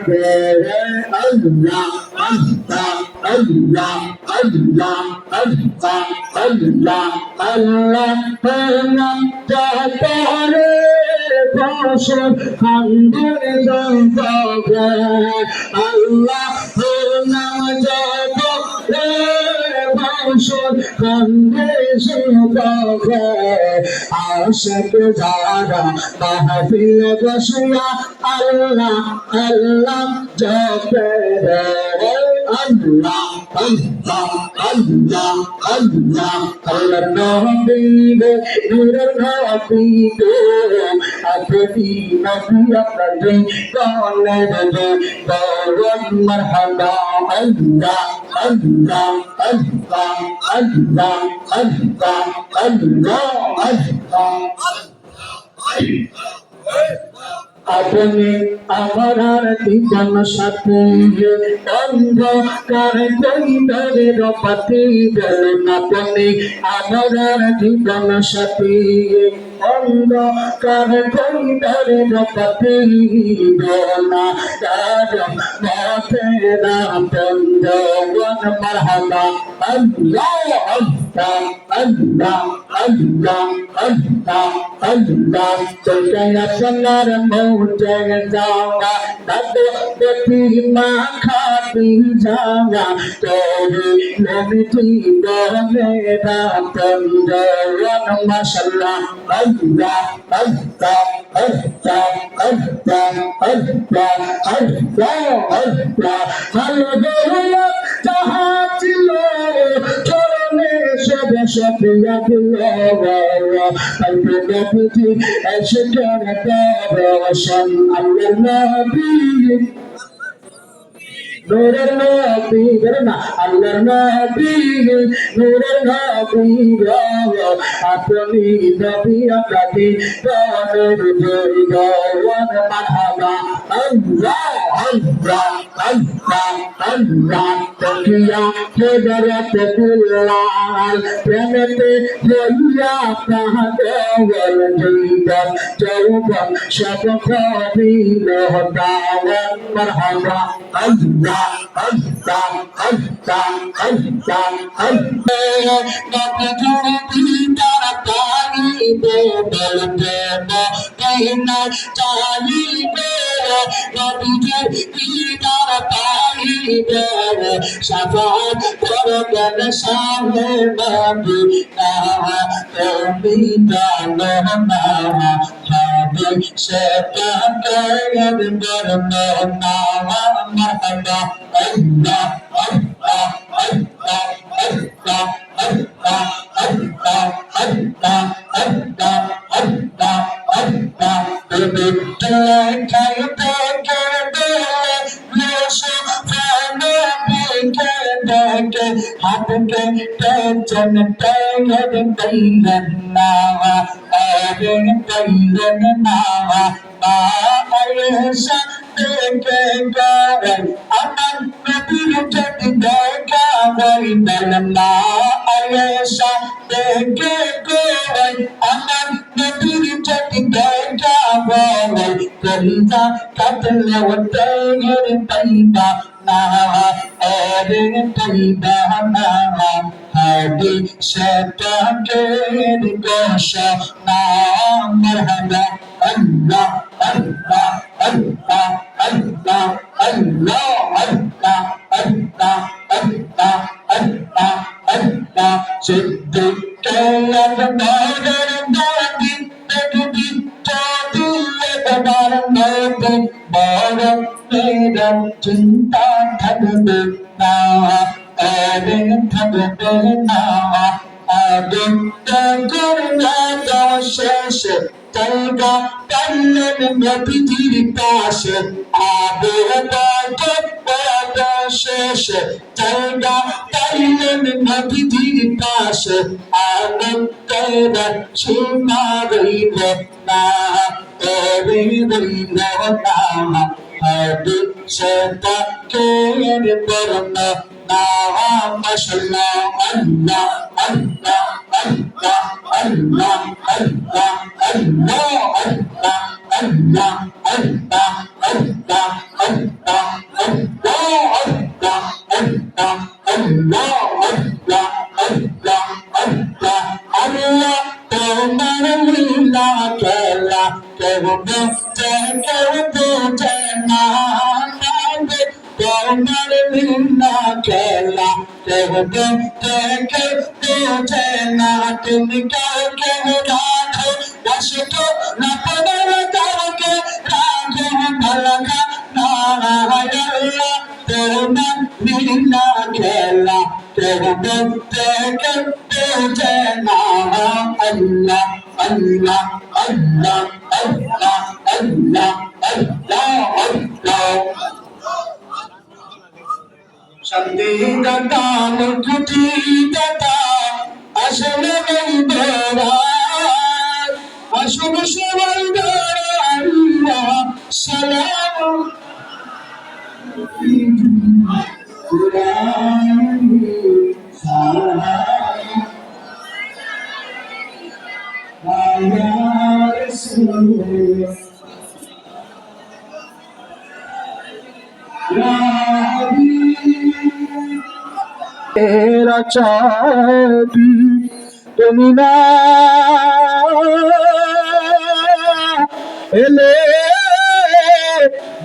Allah, Allah, Allah, Allah, Allah, Allah, Allah, Allah, Jatare Bashar Khandir Zantaga Allah, Allah, Jatare Bashar Khandir Zantaga Ashaq Zara Mahfil Bashya Allah, Allah, Jatare Allah, Allah, Allah, Allah, Allah, Nabi, Nabi, Nabi, Nabi, Nabi, Marhaba, Allah, Allah, Allah, Allah, Allah, Allah, আপনি আমার জীবন সাথী অন্ধকার কইদের পাতি গেলেন আপনি আমার জীবন সাথী অন্ধকার কইদের পাতি গেলা কারণ মাথে নাম বন্ধন মারহাবা আল্লাহ আল্লাহ আল্লাহ আল্লাহ আল্লাহ আল্লাহ চলতে আপনার মৌজে যাওয়া তাতে দেখি মা খাতি যাওয়া তোরে নবীজি বলে রাতন জওয়ান মাশাআল্লাহ আল্লাহ আল্লাহ আল্লাহ আল্লাহ আল্লাহ আল্লাহ আল্লাহ আল্লাহ যাহা ছিল চরণে সবে সবে আল্লাহ আল্লাহ নবীজি এসে করে রোশন আল্লাহ নবী নূরের নবী না আল্লাহর নবী নূরের নবী আপনি নবী আপনাকে প্রাণের জয়গান মারহাবা আল্লাহ আল্লাহ আল্লাহ আল্লাহ তকিয়া হেদারাত কুল্লাল প্রেমেতে হইয়া কাহাদওয়াল জীবন যৌবন সব কবিল দাওয়ান মারহাবা Allah, Allah, Allah, Allah, Allah. Nabiyur bidar tali be belbe behna tali be. Nabiyur bidar tali be. Shafaat korban shahe nabi na kami dana Habi sepakaian bermena marhaba Allah Allah Allah Allah Allah Allah Allah Allah Allah Allah Bebekler kayıda geldiler Yusuf fena bilgedeke Hakkı cennete yerin beylen nava Erin beylen nava Ayşe Garen aman nabir jadi garen dalam Ayesha garen aman nabir jadi garen kerja katla wadangan taiba na erin taiba na hadi syaitan gosha na marhaba Allah Allah Allah Allah Allah Allah Allah Allah Allah Allah Siddiq kalan badan nabi nabi jadi lebaran nabi badan medan cinta tadbe na adin tadbe na adin tagurna dosheshe Taiga kallen nabijir pashe abe bagat bada sheshe Taiga kallen nabijir pashe abe kaida chima gaile na ebe gaile na hadi seta kere barna na mashallah Allah Allah Allah Allah Allah Allah Allah Allah Allah Allah Allah Allah, Allah, Allah, Allah, Allah, তোমার লীলা খেলা কেউ বুঝতে কেউ বোঝে না তোমার লীলা খেলা কেউ বুঝতে কেউ বোঝে না তুমি কাউকে রাখো কষ্ট না পড়ে কাউকে রাখো ভালো না তোমার লীলা খেলা কেউ বুঝতে কেউ বোঝে না Allah, Allah, Allah, Allah, Allah, Allah, Allah. শান্তি দাতা মুক্তি দাতা আসলে বন্ধুরা আসলে সবাই দাঁড়া সালাম तेरा चाबी তুমি না এলে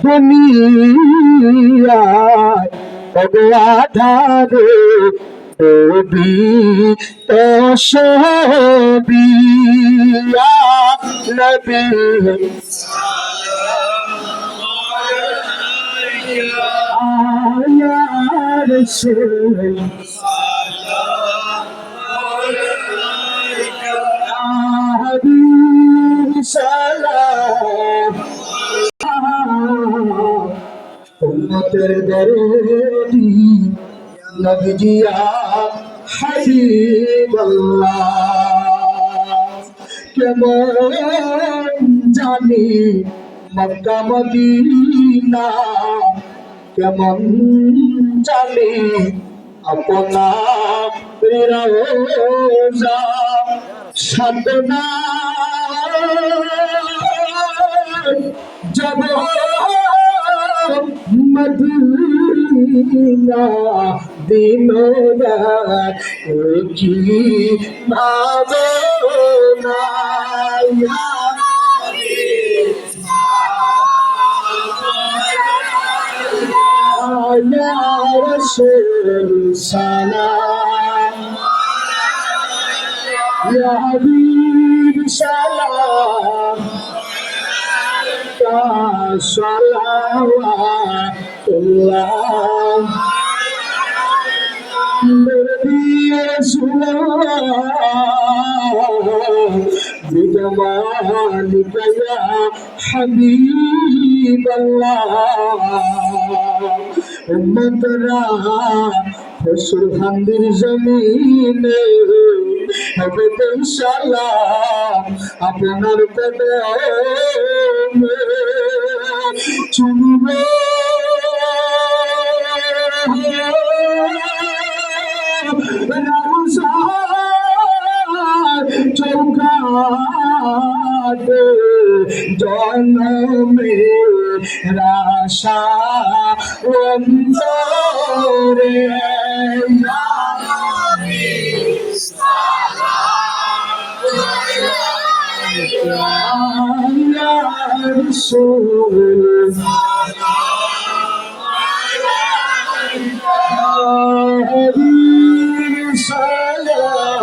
দুনিয়ায় তবে আধারে নবী তো সবি নবী আয়া রাসূল সালাম উম্মতের দরদি নবীজি হাবিবাল্লাহ কেমন জানি মক্কা মদিনা কেমন জানি আপনার রোজা সাধনা যাব মদিনা দিনরাত কি ভাবনা ya Rasul salam ya Habib salam ya salawatullah Nabi Rasulullah bijamalika ya Habib Allah উম্মতরা ফসল হান্দির জমিনে হবে তো ইনশাআল্লাহ আপনার কদমে চুমবে চৌকাতে জন্মে রাশা অন্তরে ya Rasul salam